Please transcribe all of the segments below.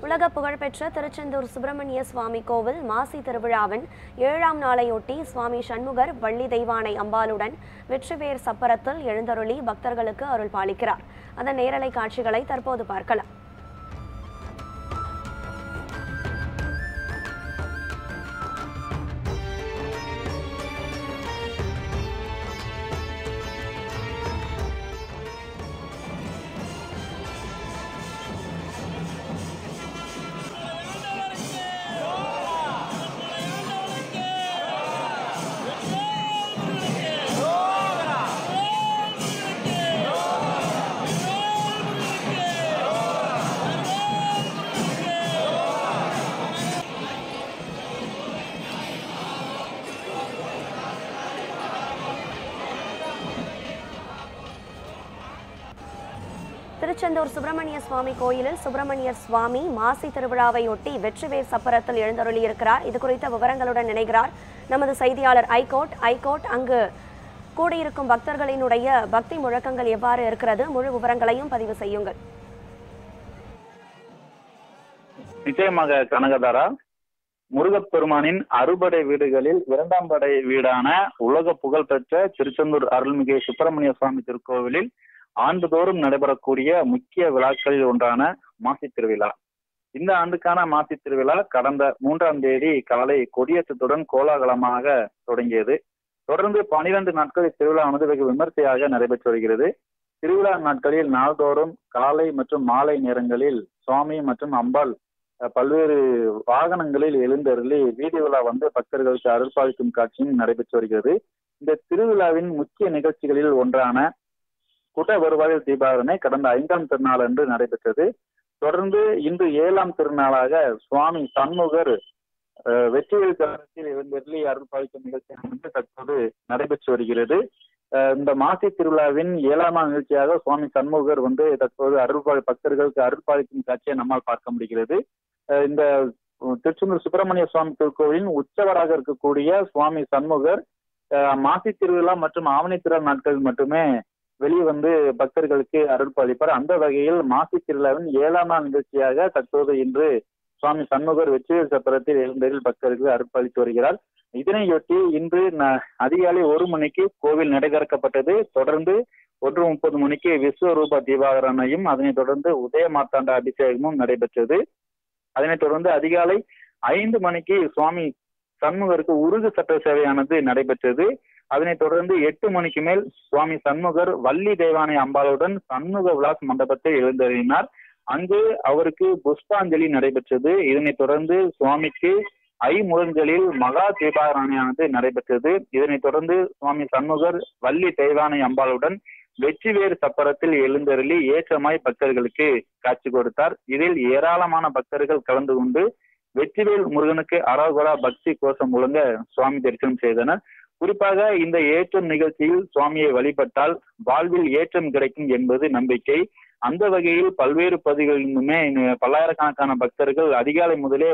உலக புகழ்பெற்ற திருச்செந்தூர் சுப்பிரமணிய சுவாமி கோவில் மாசி திருவிழாவின் 7ஆம் நாளையொட்டி சுவாமி சண்முகர் வள்ளி தெய்வானை அம்பாளுடன் வெற்றிவேர் சப்பரத்தில் எழுந்தருளி பக்தர்களுக்கு அருள் பாலிக்கிறார். அதன் நேரலை காட்சிகளை தற்போது பார்க்கலாம். திருச்செந்தூர் சுப்பிரமணிய சுவாமி கோயிலில் சுப்பிரமணியர் சுவாமி மாசி திருவிழாவையொட்டி வெற்றிவேர் சப்பரத்தில் எழுந்தருளியிருக்கிறார். இது குறித்த விவரங்களுடன் இணைகிறார் நமது செய்தியாளர் ஐகோட். அங்கு கூடியிருக்கும் பக்தர்களினுடைய பக்தி முழக்கங்கள் எவ்வாறு இருக்கிறது? முழு விவரங்களையும் பதிவு செய்யுங்கள். நிச்சயமாக கனகதாரா, முருகப்பெருமானின் அறுபடை வீடுகளில் 2ஆம் படை வீடான உலக புகழ்பெற்ற திருச்செந்தூர் அருள்மிகு சுப்பிரமணிய சுவாமி திருக்கோவிலில் ஆண்டுதோறும் நடைபெறக்கூடிய முக்கிய விழாக்களில் ஒன்றான மாசி திருவிழா. இந்த ஆண்டுக்கான மாசி திருவிழா கடந்த 3ஆம் தேதி காலை கொடியேற்றத்துடன் கோலாகலமாக தொடங்கியது. தொடர்ந்து 12 நாட்கள் திருவிழாவானது வெகு விமர்சையாக நடைபெற்று வருகிறது. திருவிழா நாட்களில் நாள்தோறும் காலை மற்றும் மாலை நேரங்களில் சுவாமி மற்றும் அம்பாள் பல்வேறு வாகனங்களில் எழுந்தருளி வீதி விழா பக்தர்களுக்கு அருள்பாலிக்கும் காட்சியும் நடைபெற்று வருகிறது. இந்த திருவிழாவின் முக்கிய நிகழ்ச்சிகளில் ஒன்றான குட வருவாயில் தீபாவளி கடந்த 5ஆம் திருநாள் அன்று நடைபெற்றது. தொடர்ந்து இன்று 7ஆம் திருநாளாக சுவாமி சண்முகர் வெற்றிவேல் சப்பரத்தில் எழுந்தருளி அருள்பாலிக்கும் நிகழ்ச்சி தற்போது நடைபெற்று வருகிறது. இந்த மாசி திருவிழாவின் 7ஆம் நாள் நிகழ்ச்சியாக சுவாமி சண்முகர் தற்போது பக்தர்களுக்கு அருள்பாலிக்கும் காட்சியை நம்மால் பார்க்க முடிகிறது. இந்த திருச்செந்தூர் சுப்பிரமணிய சுவாமி திருக்கோவிலின் உற்சவராக இருக்கக்கூடிய சுவாமி சண்முகர் மாசி திருவிழா மற்றும் ஆவணி திருவிழா நாட்களில் மட்டுமே வெளியே பக்தர்களுக்கு அருள்பாலிப்பார். அந்த வகையில் மாசி திருவிழாவின் 7ஆம் நாள் நிகழ்ச்சியாக தற்போது இன்று சுவாமி சண்முகர் வெற்றிவேல் சப்பரத்தில் எழுந்தரில் பக்தர்களுக்கு அருள்பாலித்து வருகிறார். இதனையொட்டி இன்று அதிகாலை 1 மணிக்கு கோவில் நடை திறக்கப்பட்டது. தொடர்ந்து 1:30 மணிக்கு விஸ்வரூப தீபாராதனையும் அதனைத் தொடர்ந்து உதய மார்த்தாண்ட அபிஷேகமும் நடைபெற்றது. அதனைத் தொடர்ந்து அதிகாலை 5 மணிக்கு சுவாமி சண்முகருக்கு உருது சட்ட சேவையானது நடைபெற்றது. அதனைத் தொடர்ந்து 8 மணிக்கு மேல் சுவாமி சண்முகர் வள்ளி தெய்வானை அம்பாளுடன் சண்முக விலாஸ் மண்டபத்தில் எழுந்தருளினார். அங்கு அவருக்கு புஷ்பாஞ்சலி நடைபெற்றது. இதனைத் தொடர்ந்து சுவாமிக்கு ஐமுகங்களில் மகா தீபாராதனையானது நடைபெற்றது. இதனைத் தொடர்ந்து சுவாமி சண்முகர் வள்ளி தெய்வானை அம்பாளுடன் வெற்றிவேர் சப்பரத்தில் எழுந்தருளி ஏற்றமாய் பக்தர்களுக்கு காட்சி கொடுத்தார். இதில் ஏராளமான பக்தர்கள் கலந்து கொண்டு வெற்றிவேல் முருகனுக்கு அரோகரா பக்தி கோஷம் முழங்க சுவாமி தரிசனம் செய்தனர். குறிப்பாக இந்த ஏற்றம் நிகழ்ச்சியில் சுவாமியை வழிபட்டால் வாழ்வில் ஏற்றம் கிடைக்கும் என்பது நம்பிக்கை. அந்த வகையில் பல்வேறு பகுதிகளிலுமே பல்லாயிரக்கணக்கான பக்தர்கள் அதிகாலை முதலே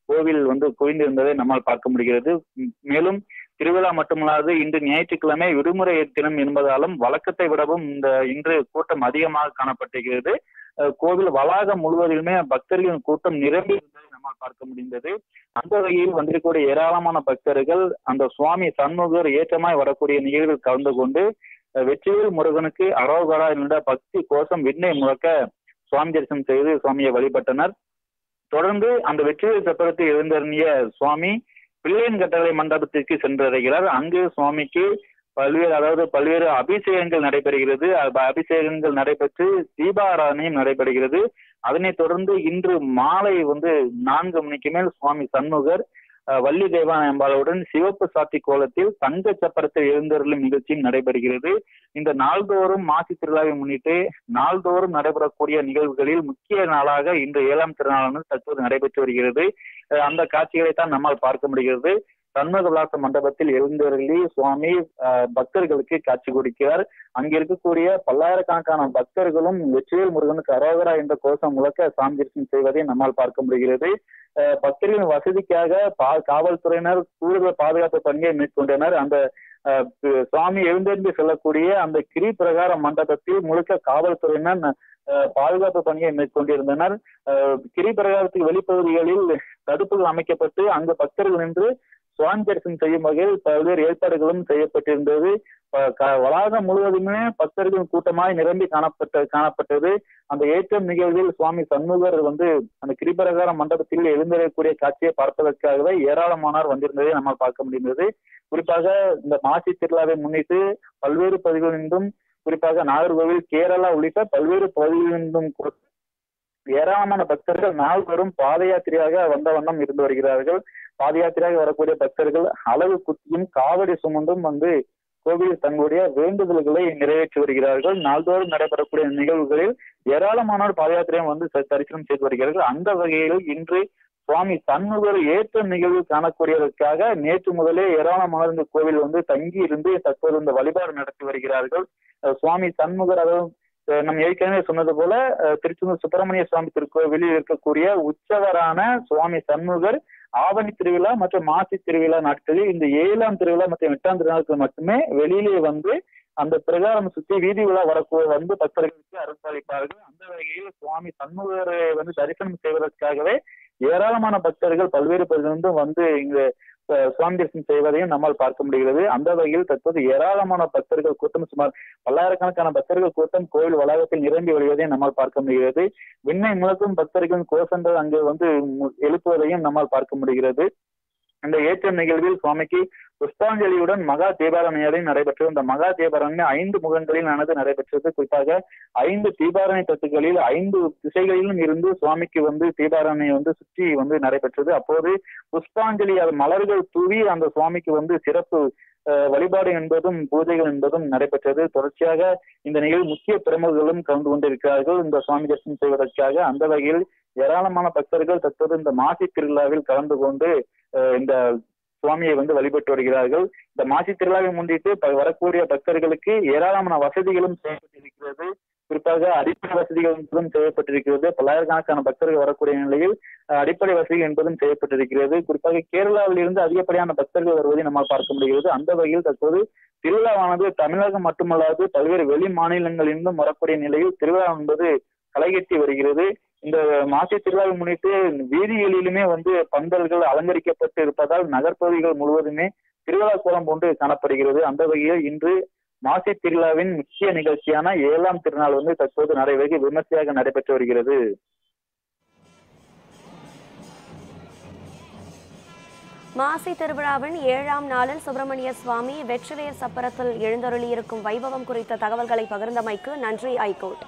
கோவில் குவிந்திருந்ததை நம்மால் பார்க்க முடிகிறது. மேலும் திருவிழா மட்டுமல்லாது இன்று ஞாயிற்றுக்கிழமை விடுமுறை தினம் என்பதாலும் வழக்கத்தை விடவும் இன்று கூட்டம் அதிகமாக காணப்பட்டிருக்கிறது. கோவில் வளாகம் முழுவதிலுமே பக்தர்களின் கூட்டம் நிரம்பி இருந்ததை நம்மால் பார்க்க முடிந்தது. அந்த வகையில் வந்திருக்கக்கூடிய ஏராளமான பக்தர்கள் அந்த சுவாமி சண்முகர் ஏற்றமாய் வரக்கூடிய நிகழ்வில் கலந்து கொண்டு வெற்றிவேல் முருகனுக்கு அரோகரா என்ற பக்தி கோஷம் விண்ணை முழக்க சுவாமி தரிசனம் செய்து சுவாமியை வழிபட்டனர். தொடர்ந்து அந்த வெற்றிவேல் சப்பரத்தில் எழுந்தருளிய சுவாமி பிள்ளையன் கட்டளை மண்டபத்திற்கு சென்றடைகிறார். அங்கு சுவாமிக்கு பல்வேறு அபிஷேகங்கள் நடைபெறுகிறது. அபிஷேகங்கள் நடைபெற்று தீபாராதனையும் நடைபெறுகிறது. அதனைத் தொடர்ந்து இன்று மாலை 4 மணிக்கு மேல் சுவாமி சண்முகர் வள்ளி தெய்வானை அம்பாளுடன் சிவப்பு சாத்தி கோலத்தில் தங்க சப்பரத்தில் எழுந்தருளும் நிகழ்ச்சியும் நடைபெறுகிறது. இந்த நாள்தோறும் மாசி திருவிழாவை முன்னிட்டு நாள்தோறும் நடைபெறக்கூடிய நிகழ்வுகளில் முக்கிய நாளாக இன்று 7ஆம் திருநாளானது தற்போது நடைபெற்று வருகிறது. அந்த காட்சிகளை தான் நம்மால் பார்க்க முடிகிறது. சண்முக விலாச மண்டபத்தில் எழுந்தருளி சுவாமி பக்தர்களுக்கு காட்சி கொடுக்கிறார். அங்கே இருக்கக்கூடிய பல்லாயிரக்கணக்கான பக்தர்களும் வெற்றிவேல் முருகனுக்கு அரோகரா என்ற கோஷம் முழக்க சாமி தரிசனம் செய்வதை நம்மால் பார்க்க முடிகிறது. பக்தர்களின் வசதிக்காக காவல்துறையினர் கூடுதல் பாதுகாப்பு பணியை மேற்கொண்டனர். அந்த சுவாமி எழுந்திருந்து செல்லக்கூடிய அந்த கிரி பிரகார மண்டபத்தில் முழுக்க காவல்துறையினர் பாதுகாப்பு பணியை மேற்கொண்டிருந்தனர். கிரி பிரகாரத்துக்கு வெளிப்பகுதிகளில் தடுப்புகள் அமைக்கப்பட்டு அங்கு பக்தர்கள் நின்று சுவாமி தரிசனம் செய்யும் வகையில் பல்வேறு ஏற்பாடுகளும் செய்யப்பட்டிருந்தது. வளாகம் முழுவதுமே பக்தர்கள் கூட்டமாய் நிரம்பி காணப்பட்டது. அந்த ஏற்றம் நிகழ்வில் சுவாமி சண்முகர் அந்த கிரிபிரகார மண்டபத்தில் எழுந்திருக்கக்கூடிய காட்சியை பார்ப்பதற்காகவே ஏராளமானோர் வந்திருந்ததை நம்மால் பார்க்க முடிந்தது. குறிப்பாக இந்த மாசி திருவிழாவை முன்னிட்டு பல்வேறு பகுதிகளிலிருந்தும், குறிப்பாக நாகர்கோவில், கேரளா உள்ளிட்ட பல்வேறு பகுதிகளிலிருந்தும் ஏராளமான பக்தர்கள் நாள்தோறும் பாத யாத்திரையாக வந்த வண்ணம் இருந்து வருகிறார்கள். பாத யாத்திரையாக வரக்கூடிய பக்தர்கள் அளவு குத்தியும் காவடி சுமந்தும் கோவிலில் தங்களுடைய வேண்டுதல்களை நிறைவேற்றி வருகிறார்கள். நாள்தோறும் நடைபெறக்கூடிய நிகழ்வுகளில் ஏராளமானோர் பாத யாத்திரையும் தரிசனம் செய்து வருகிறார்கள். அந்த வகையில் இன்று சுவாமி சண்முகர் ஏற்ற நிகழ்வு காணக்கூடியதற்காக நேற்று முதலே ஏராளமானோர் இந்த கோவில் தங்கி இருந்து தற்போது இந்த வழிபாடு நடத்தி வருகிறார்கள். சுவாமி சண்முகர், அதாவது நம்ம ஏற்கனவே சொன்னது போல திருச்செந்தூர் சுப்பிரமணிய சுவாமி திருக்கோவிலில் இருக்கக்கூடிய உற்சவரான சுவாமி சண்முகர் ஆவணி திருவிழா மற்றும் மாசி திருவிழா நாட்களில் இந்த 7ஆம் திருவிழா மற்றும் 8ஆம் திருநாளுக்கு மட்டுமே வெளியிலே அந்த பிரகாரம் சுற்றி வீதி விழா பக்தர்களுக்கு அருள்பாலிப்பார்கள். அந்த வகையில் சுவாமி சண்முகரை தரிசனம் செய்வதற்காகவே ஏராளமான பக்தர்கள் பல்வேறு பகுதியிலிருந்து இங்கு சுவாமி தரிசனம் செய்வதையும் நம்மால் பார்க்க முடிகிறது. அந்த வகையில் தற்போது ஏராளமான பக்தர்கள் கூட்டம், சுமார் பல்லாயிரக்கணக்கான பக்தர்கள் கூட்டம் கோவில் வளாகத்தில் நிரம்பி வருவதையும் நம்மால் பார்க்க முடிகிறது. விண்ணை முழக்கும் பக்தர்களின் கோஷங்கள் அங்கு எழுப்புவதையும் நம்மால் பார்க்க முடிகிறது. இந்த ஏற்ற நிகழ்வில் சுவாமிக்கு புஷ்பாஞ்சலியுடன் மகா தீபாரணையை நடைபெற்றது. இந்த மகா தீபாரணை 5 முகங்களில் நடைபெற்றது. குறிப்பாக 5 தீபாரணை தட்டுகளில் 5 திசைகளிலும் இருந்து சுவாமிக்கு தீபாரணை சுற்றி நடைபெற்றது. அப்போது புஷ்பாஞ்சலி மலர்கள் தூவி அந்த சுவாமிக்கு சிறப்பு வழிபாடு என்பதும் பூஜைகள் என்பதும் நடைபெற்றது. தொடர்ச்சியாக இந்த நிகழ்வு முக்கிய பிரமுகர்களும் கலந்து கொண்டிருக்கிறார்கள் இந்த சுவாமி தரிசனம் செய்வதற்காக. அந்த வகையில் ஏராளமான பக்தர்கள் தற்போது இந்த மாசி திருவிழாவில் கலந்து கொண்டு இந்த சுவாமியை வழிபட்டு வருகிறார்கள். இந்த மாசி திருவிழாவை முன்னிட்டு வரக்கூடிய பக்தர்களுக்கு ஏராளமான வசதிகளும் செய்யப்பட்டிருக்கிறது. குறிப்பாக அடிப்படை வசதிகள் என்பதும் செய்யப்பட்டிருக்கிறது. பல்லாயிரக்கணக்கான பக்தர்கள் வரக்கூடிய நிலையில் அடிப்படை வசதிகள் என்பதும் செய்யப்பட்டிருக்கிறது. குறிப்பாக கேரளாவில் இருந்து அதிகப்படியான பக்தர்கள் வருவதை நம்மால் பார்க்க முடிகிறது. அந்த வகையில் தற்போது திருவிழாவானது தமிழகம் மட்டுமல்லாது பல்வேறு வெளி மாநிலங்களிலிருந்தும் வரக்கூடிய நிலையில் திருவிழா என்பது களைகட்டி வருகிறது. இந்த மாசி திருவிழாவை முன்னிட்டு வீதிகளிலுமே பந்தல்கள் அலங்கரிக்கப்பட்டு இருப்பதால் நகர்ப்பகுதிகள் முழுவதுமே திருவிழா கோலம் போன்று காணப்படுகிறது. அந்த வகையில் இன்று மாசி திருவிழாவின் முக்கிய நிகழ்ச்சியான 7ஆம் திருநாள் தற்போது வெகு விமர்சையாக நடைபெற்று வருகிறது. மாசி திருவிழாவின் 7ஆம் நாளில் சுப்பிரமணிய சுவாமி வெற்றிவேர் சப்பரத்தில் எழுந்தருளியிருக்கும் வைபவம் குறித்த தகவல்களை பகிர்ந்தமைக்கு நன்றி ஐகோர்ட்.